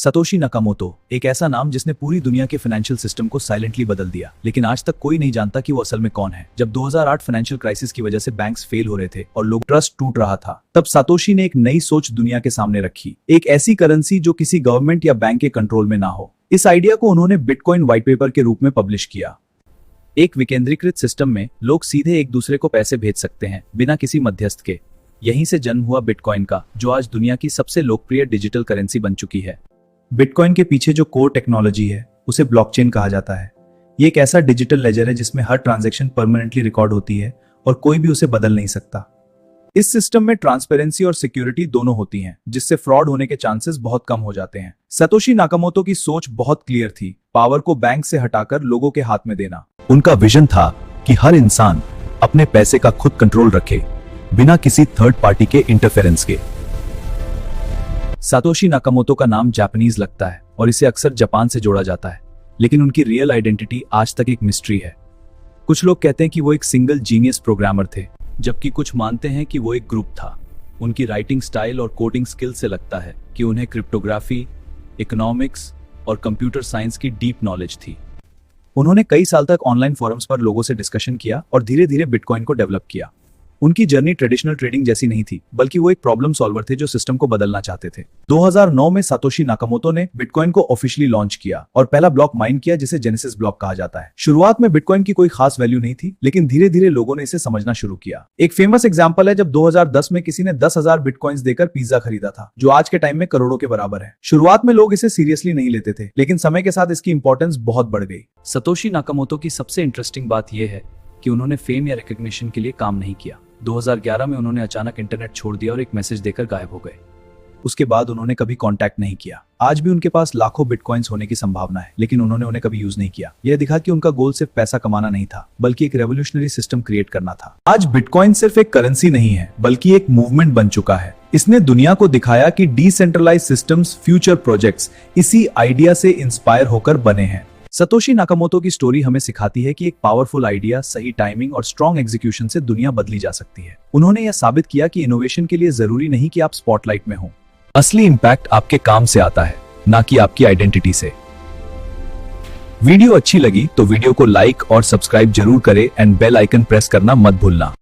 Satoshi Nakamoto एक ऐसा नाम जिसने पूरी दुनिया के फाइनेंशियल सिस्टम को साइलेंटली बदल दिया, लेकिन आज तक कोई नहीं जानता कि वो असल में कौन है। जब 2008 फाइनेंशियल क्राइसिस की वजह से बैंक्स फेल हो रहे थे और लोग ट्रस्ट टूट रहा था, तब सातोशी ने एक नई सोच दुनिया के सामने रखी, एक ऐसी करेंसी जो किसी गवर्नमेंट या बैंक के कंट्रोल में ना हो। इस आइडिया को उन्होंने बिटकॉइन व्हाइट पेपर के रूप में पब्लिश किया। एक विकेंद्रीकृत सिस्टम में लोग सीधे एक दूसरे को पैसे भेज सकते हैं बिना किसी मध्यस्थ के। यहीं से जन्म हुआ बिटकॉइन का, जो आज दुनिया की सबसे लोकप्रिय डिजिटल करेंसी बन चुकी है। बिटकॉइन के पीछे जो कोर टेक्नोलॉजी है उसे ब्लॉकचेन कहा जाता है। ये एक ऐसा डिजिटल लेजर है जिसमें हर ट्रांजैक्शन परमानेंटली रिकॉर्ड होती है और कोई भी उसे बदल नहीं सकता। इस सिस्टम में ट्रांसपेरेंसी और सिक्योरिटी दोनों होती हैं, जिससे फ्रॉड होने के चांसेस बहुत कम हो जाते हैं। सतोशी नाकामोटो की सोच बहुत क्लियर थी, पावर को बैंक से हटाकर लोगों के हाथ में देना। उनका विजन था कि हर इंसान अपने पैसे का खुद कंट्रोल रखे, बिना किसी थर्ड पार्टी के इंटरफेरेंस के। सातोशी नाकामोटो का नाम जापानीज लगता है और इसे अक्सर जापान से जोड़ा जाता है, लेकिन उनकी रियल आइडेंटिटी आज तक एक मिस्ट्री है। कुछ लोग कहते हैं कि वो एक सिंगल जीनियस प्रोग्रामर थे, जबकि कुछ मानते हैं कि वो एक ग्रुप था। उनकी राइटिंग स्टाइल और कोडिंग स्किल से लगता है कि उन्हें क्रिप्टोग्राफी, इकोनॉमिक्स और कंप्यूटर साइंस की डीप नॉलेज थी। उन्होंने कई साल तक ऑनलाइन फोरम्स पर लोगों से डिस्कशन किया और धीरे धीरे बिटकॉइन को डेवलप किया। उनकी जर्नी ट्रेडिशनल ट्रेडिंग जैसी नहीं थी, बल्कि वो एक प्रॉब्लम सॉल्वर थे जो सिस्टम को बदलना चाहते थे। 2009 में सातोशी नाकामोटो ने बिटकॉइन को ऑफिशियली लॉन्च किया और पहला ब्लॉक माइन किया, जिसे जेनेसिस ब्लॉक कहा जाता है। शुरुआत में बिटकॉइन की कोई खास वैल्यू नहीं थी, लेकिन धीरे धीरे लोगों ने इसे समझना शुरू किया। एक फेमस एग्जांपल है जब 2010 में किसी ने 10,000 बिटकॉइंस देकर पिज्जा खरीदा था, जो आज के टाइम में करोड़ों के बराबर है। शुरुआत में लोग इसे सीरियसली नहीं लेते थे, लेकिन समय के साथ इसकी इंपॉर्टेंस बहुत बढ़ गई। सतोशी नाकामोटो की सबसे इंटरेस्टिंग बात यह है कि उन्होंने फेम या रिकॉग्निशन के लिए काम नहीं किया। 2011 में उन्होंने अचानक इंटरनेट छोड़ दिया और एक मैसेज देकर गायब हो गए। उसके बाद उन्होंने कभी कांटेक्ट नहीं किया। आज भी उनके पास लाखों बिटकॉइंस होने की संभावना है, लेकिन उन्होंने उन्हें कभी यूज नहीं किया। यह दिखा कि उनका गोल सिर्फ पैसा कमाना नहीं था, बल्कि एक रेवोल्यूशनरी सिस्टम क्रिएट करना था। आज बिटकॉइन सिर्फ एक करेंसी नहीं है, बल्कि एक मूवमेंट बन चुका है। इसने दुनिया को दिखाया कि डिसेंट्रलाइज सिस्टम्स, फ्यूचर प्रोजेक्ट्स इसी आइडिया से इंस्पायर होकर बने हैं। सतोशी नाकामोटो की स्टोरी हमें सिखाती है कि एक पावरफुल आइडिया, सही टाइमिंग और स्ट्रॉन्ग एग्जीक्यूशन से दुनिया बदली जा सकती है। उन्होंने यह साबित किया कि इनोवेशन के लिए जरूरी नहीं कि आप स्पॉटलाइट में हो। असली इंपैक्ट आपके काम से आता है, ना कि आपकी आइडेंटिटी से। वीडियो अच्छी लगी तो वीडियो को लाइक और सब्सक्राइब जरूर करें एंड बेल आइकन प्रेस करना मत भूलना।